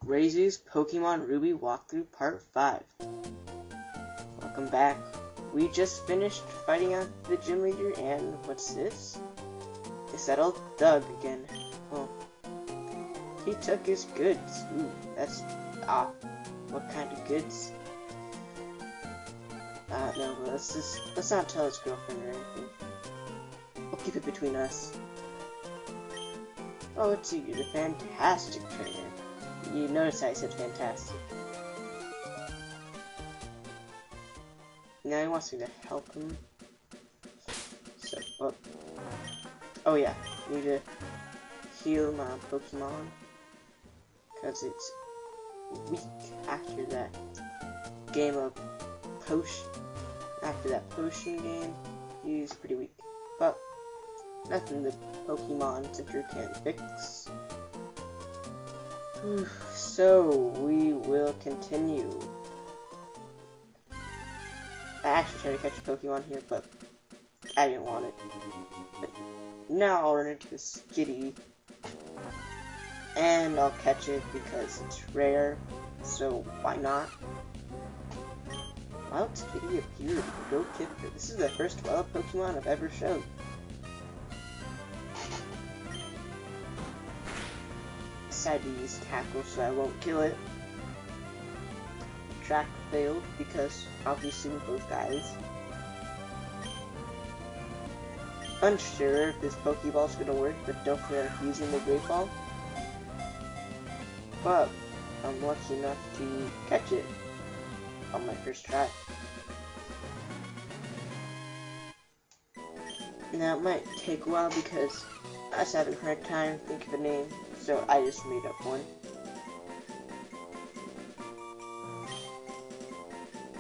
Raizu's Pokemon Ruby Walkthrough Part 5. Welcome back. We just finished fighting out the gym leader, and what's this? It's that old Doug again. Oh. He took his goods. Ooh, that's... what kind of goods? No, let's not tell his girlfriend or anything. We'll keep it between us. Oh, it's you, the fantastic trainer. You notice I said fantastic. Now he wants me to help him. So, oh yeah, need to heal my Pokemon. Because it's weak after that game of potion. After that potion game, he's pretty weak. But nothing the Pokemon Center can't fix. So, we will continue. I actually tried to catch a Pokemon here, but I didn't want it. But now I'll run into a Skitty, and I'll catch it because it's rare, so why not? Wild Skitty appeared. Go kick her. This is the first wild Pokemon I've ever shown. Decided to use Tackle so I won't kill it. Track failed because obviously with those guys. Unsure if this Pokeball's gonna work, but don't feel like using the Great Ball. But I'm lucky enough to catch it on my first try. Now it might take a while because I was having a hard time thinking of a name, so I just made up one.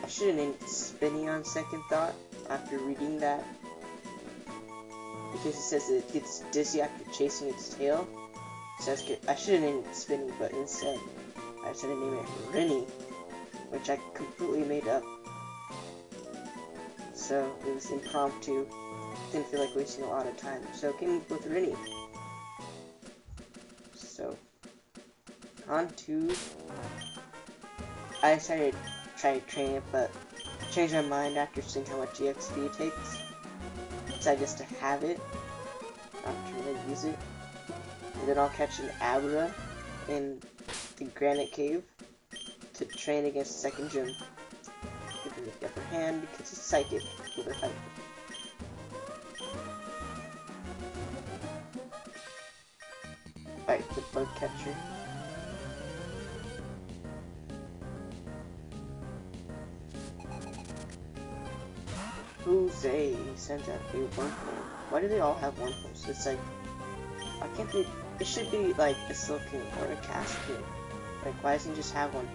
I should have named it Spinny on second thought after reading that, because it says it gets dizzy after chasing its tail. So I should have named it Spinny, but instead I decided to name it Rennie, which I completely made up. So it was impromptu. Didn't feel like wasting a lot of time, so came up with Rennie. So on to, I decided to try to train it, but changed my mind after seeing how much EXP it takes. Decided just to have it, not to really use it. And then I'll catch an Abra in the Granite Cave to train against the second gym. Give him the upper hand because it's psychic over hyper. Fight the bug catcher. Jose sent out a wormhole. Why do they all have wormholes? It's like, why can't they? It should be like a Silcoon or a Cascoon. Like, why doesn't it just have one?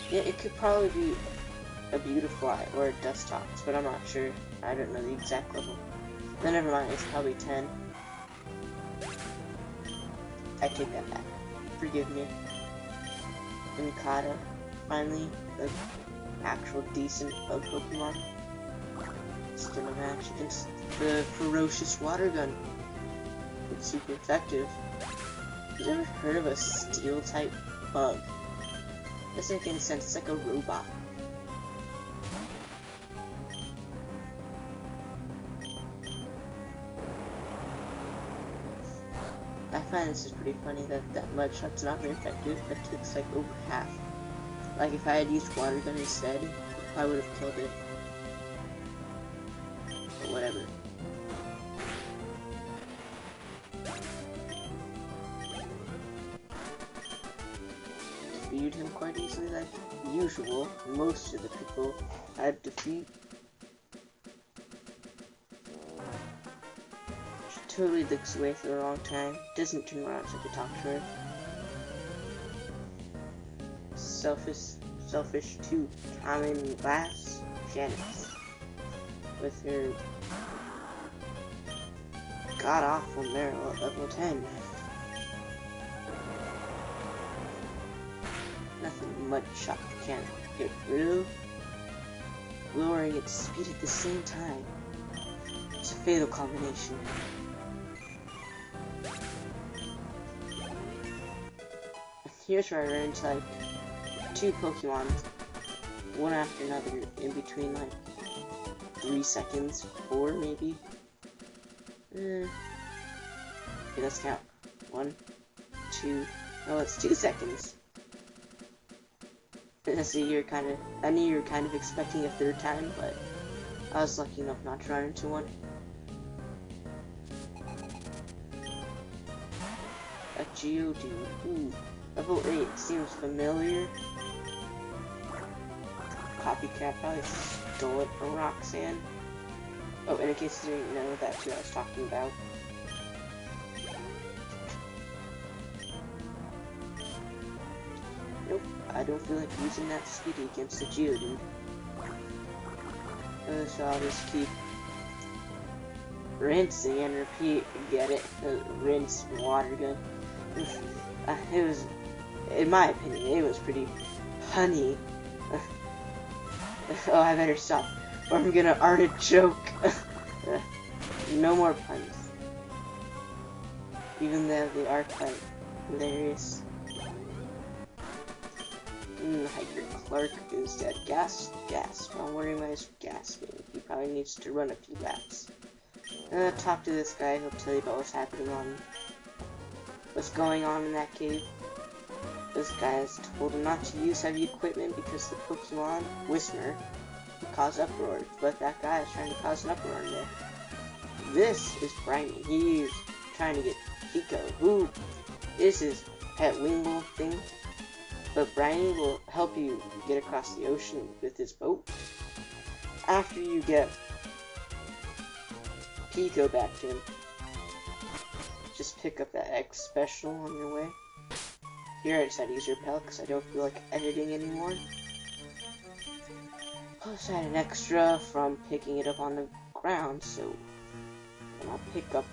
Yeah, it could probably be a Beautifly or a Dustox, but I'm not sure. I don't know the exact level. No, never mind. It's probably 10. I take that back. Forgive me. Incada, finally, an actual decent bug Pokemon. Still a match against the ferocious water gun. It's super effective. Have you ever heard of a steel type bug? Doesn't make any sense. It's like a robot. I find this is pretty funny that Mudshot's not very effective, but it takes like over half. Like if I had used Water Gun instead, I would have killed it. But whatever. Defeated him quite easily like usual. Most of the people I'd defeat. Totally looks away for a long time. Doesn't turn around so I can talk to her. Selfish too. Common Glass Janice. With her god-awful Meryl at level 10. Nothing Mudshot can't get rid of. Lowering its speed at the same time. It's a fatal combination. here's where I run into like 2 Pokemon, one after another, in between like 3 seconds, 4 maybe. Okay, let's count. 1, 2, no, it's 2 seconds. So I knew you were kind of expecting a 3rd time, but I was lucky enough not to run into one. A Geodude. Ooh, level 8 seems familiar. Copycat probably stole it from Roxanne. Oh, and in case you didn't know, that's who I was talking about. Nope, I don't feel like using that speedy against the Geodude. So I'll just keep rinsing and repeat. Get it? Rinse water gun. It was, in my opinion, it was pretty punny. Oh, I better stop, or I'm gonna artichoke. No more puns. Even though they are quite hilarious. Hiker Clark is dead. Gas. Don't worry, why he's gasping. He probably needs to run a few laps. Talk to this guy. He'll tell you about what's going on in that cave. This guy is told him not to use heavy equipment because the Pokemon Whismur will cause uproar. But that guy is trying to cause an uproar in there. This is Briny. He's trying to get Pico, who is his pet Wingwolf thing. But Briny will help you get across the ocean with his boat. After you get Pico back to him, just pick up that X special on your way. Here I decided to use your Repel because I don't feel like editing anymore. Plus I had an extra from picking it up on the ground, so I'll pick up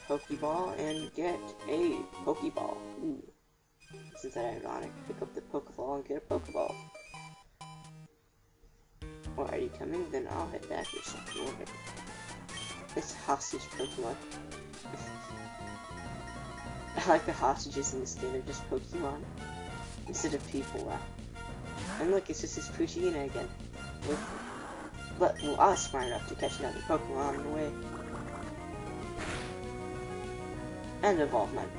Pokeball and get a Pokeball. Ooh. Isn't that ironic? Pick up the Pokeball and get a Pokeball. Or are you coming? Then I'll head back or something. Okay. It's hostage Pokemon. I like the hostages in this game, they're just Pokemon instead of people. And look, it's just this Poochyena again. But well, I was smart enough to catch another Pokemon on the way. And evolve mine.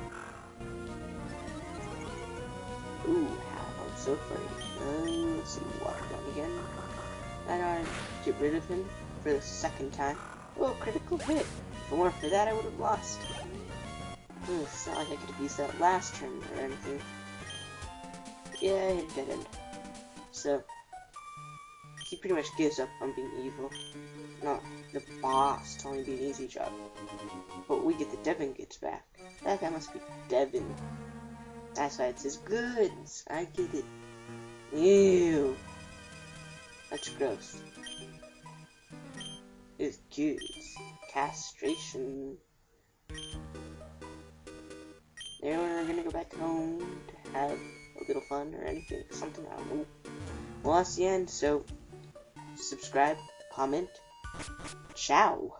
Ooh, I'm so afraid. Let's see, Water Gun again. And I get rid of him for the 2nd time. Oh, critical hit. If it weren't for that, I would have lost. It's not like I could have used that last turn or anything. Yeah, I hit a dead end. So, he pretty much gives up on being evil. No, the boss told me to be an easy job. But we get the Devin gets back. That guy must be Devin. That's why it says goods. I get it. Ew. That's gross. It's goods. Castration. Then we're gonna go back home to have a little fun or anything. Something, I don't know. Well, that's the end, so subscribe, comment, ciao.